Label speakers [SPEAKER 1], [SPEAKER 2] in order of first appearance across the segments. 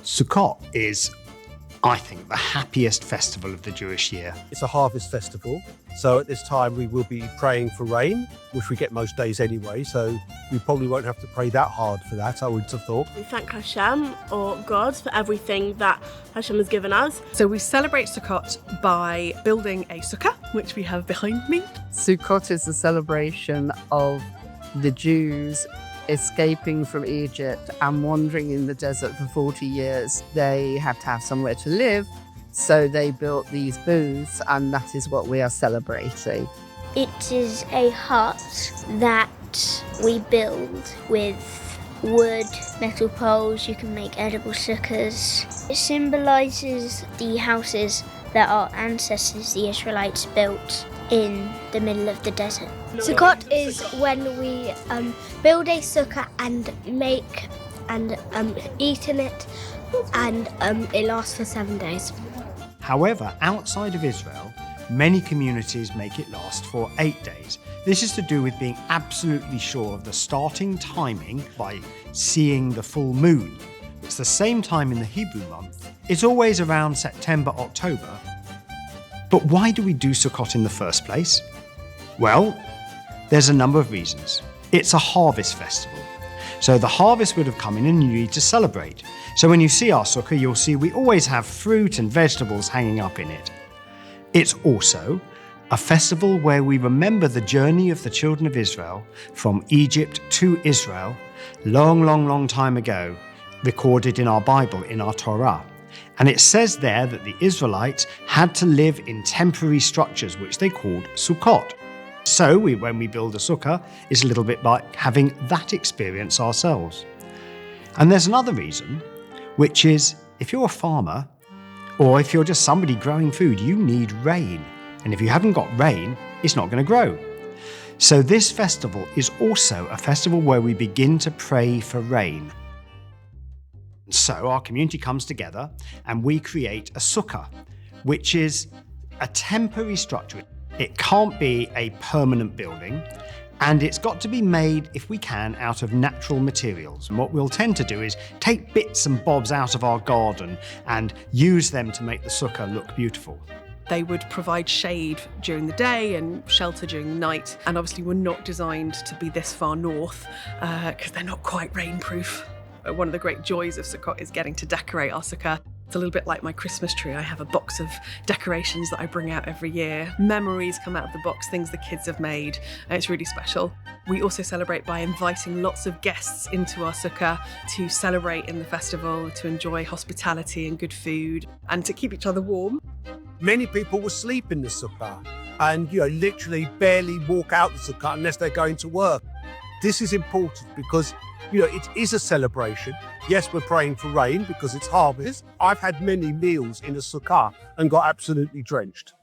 [SPEAKER 1] Sukkot is, I think, the happiest festival of the Jewish year.
[SPEAKER 2] It's a harvest festival, so at this time we will be praying for rain, which we get most days anyway, so we probably won't have to pray that hard for that, I would have thought.
[SPEAKER 3] We thank Hashem, or God, for everything that Hashem has given us.
[SPEAKER 4] So we celebrate Sukkot by building a sukkah, which we have behind me.
[SPEAKER 5] Sukkot is a celebration of the Jews escaping from Egypt and wandering in the desert for 40 years. They had to have somewhere to live, so they built these booths, and that is what we are celebrating.
[SPEAKER 6] It is a hut that we build with wood, metal poles. You can make edible sukkahs. It symbolises the houses that our ancestors, the Israelites, built in the middle of the desert.
[SPEAKER 7] Sukkot is when we build a sukkah and make and eat in it, and it lasts for 7 days.
[SPEAKER 1] However, outside of Israel, many communities make it last for 8 days. This is to do with being absolutely sure of the starting timing by seeing the full moon. It's the same time in the Hebrew month. It's always around September, October. But why do we do Sukkot in the first place? Well, there's a number of reasons. It's a harvest festival. So the harvest would have come in and you need to celebrate. So when you see our sukkah, you'll see we always have fruit and vegetables hanging up in it. It's also a festival where we remember the journey of the children of Israel from Egypt to Israel, long time ago, recorded in our Bible, in our Torah. And it says there that the Israelites had to live in temporary structures, which they called Sukkot. So when we build a sukkah, it's a little bit like having that experience ourselves. And there's another reason, which is if you're a farmer, or if you're just somebody growing food, you need rain. And if you haven't got rain, it's not going to grow. So this festival is also a festival where we begin to pray for rain. So our community comes together and we create a sukkah, which is a temporary structure. It can't be a permanent building, and it's got to be made, if we can, out of natural materials. And what we'll tend to do is take bits and bobs out of our garden and use them to make the sukkah look beautiful.
[SPEAKER 4] They would provide shade during the day and shelter during the night, and obviously were not designed to be this far north because they're not quite rainproof. One of the great joys of Sukkot is getting to decorate our sukkah. It's a little bit like my Christmas tree. I have a box of decorations that I bring out every year. Memories come out of the box, things the kids have made, and it's really special. We also celebrate by inviting lots of guests into our sukkah to celebrate in the festival, to enjoy hospitality and good food, and to keep each other warm.
[SPEAKER 2] Many people will sleep in the sukkah and literally barely walk out the sukkah unless they're going to work. This is important because it is a celebration. Yes, we're praying for rain because it's harvest. I've had many meals in a sukkah and got absolutely drenched.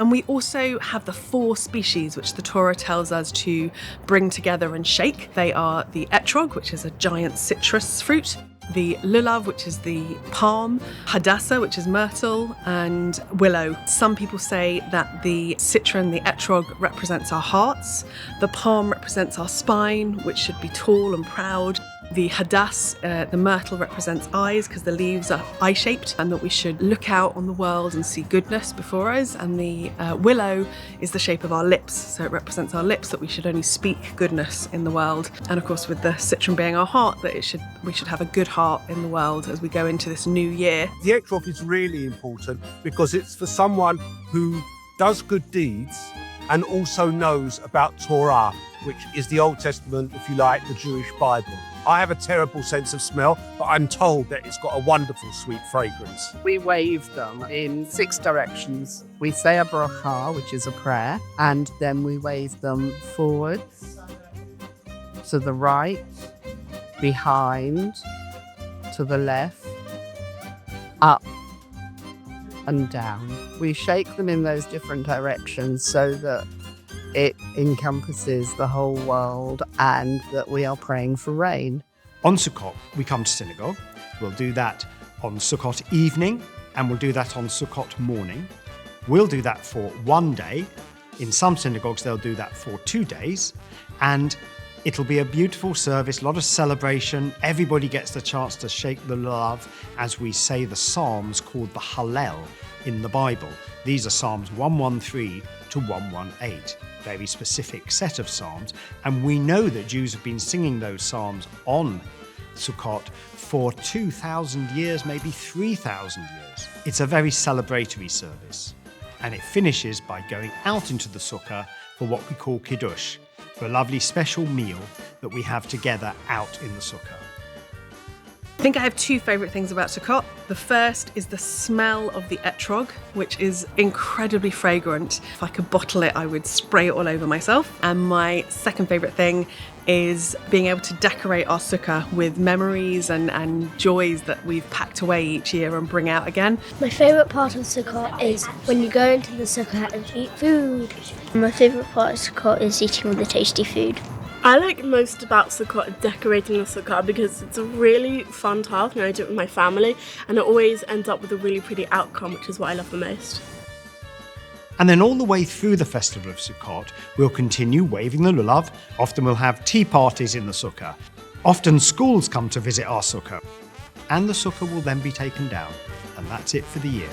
[SPEAKER 4] And we also have the 4 species which the Torah tells us to bring together and shake. They are the etrog, which is a giant citrus fruit, the lulav, which is the palm, hadassah, which is myrtle, and willow. Some people say that the citron, the etrog, represents our hearts. The palm represents our spine, which should be tall and proud. The hadass, the myrtle, represents eyes because the leaves are eye-shaped, and that we should look out on the world and see goodness before us. And the willow is the shape of our lips, so it represents our lips, that we should only speak goodness in the world. And of course, with the citron being our heart, that we should have a good heart in the world as we go into this new year.
[SPEAKER 2] The etrog is really important because it's for someone who does good deeds and also knows about Torah, which is the Old Testament, if you like, the Jewish Bible. I have a terrible sense of smell, but I'm told that it's got a wonderful sweet fragrance.
[SPEAKER 5] We wave them in 6 directions. We say a bracha, which is a prayer, and then we wave them forwards, to the right, behind, to the left, up and down. We shake them in those different directions so that it encompasses the whole world and that we are praying for rain.
[SPEAKER 1] On Sukkot, we come to synagogue. We'll do that on Sukkot evening, and we'll do that on Sukkot morning. We'll do that for 1 day. In some synagogues, they'll do that for 2 days. And It'll be a beautiful service, a lot of celebration. Everybody gets the chance to shake the lulav as we say the Psalms called the Hallel in the Bible. These are Psalms 113 to 118, very specific set of Psalms. And we know that Jews have been singing those Psalms on Sukkot for 2,000 years, maybe 3,000 years. It's a very celebratory service. And it finishes by going out into the sukkah for what we call kiddush, for a lovely special meal that we have together out in the sukkah.
[SPEAKER 4] I think I have two favourite things about Sukkot. The first is the smell of the etrog, which is incredibly fragrant. If I could bottle it, I would spray it all over myself. And my second favourite thing is being able to decorate our sukkah with memories and joys that we've packed away each year and bring out again.
[SPEAKER 7] My favourite part of Sukkot is when you go into the sukkah and eat food.
[SPEAKER 6] My favourite part of Sukkot is eating all the tasty food.
[SPEAKER 3] I like most about Sukkot decorating the sukkah because it's a really fun task and I do it with my family and it always ends up with a really pretty outcome, which is what I love the most.
[SPEAKER 1] And then all the way through the festival of Sukkot, we'll continue waving the lulav. Often we'll have tea parties in the sukkah. Often schools come to visit our sukkah. And the sukkah will then be taken down. And that's it for the year.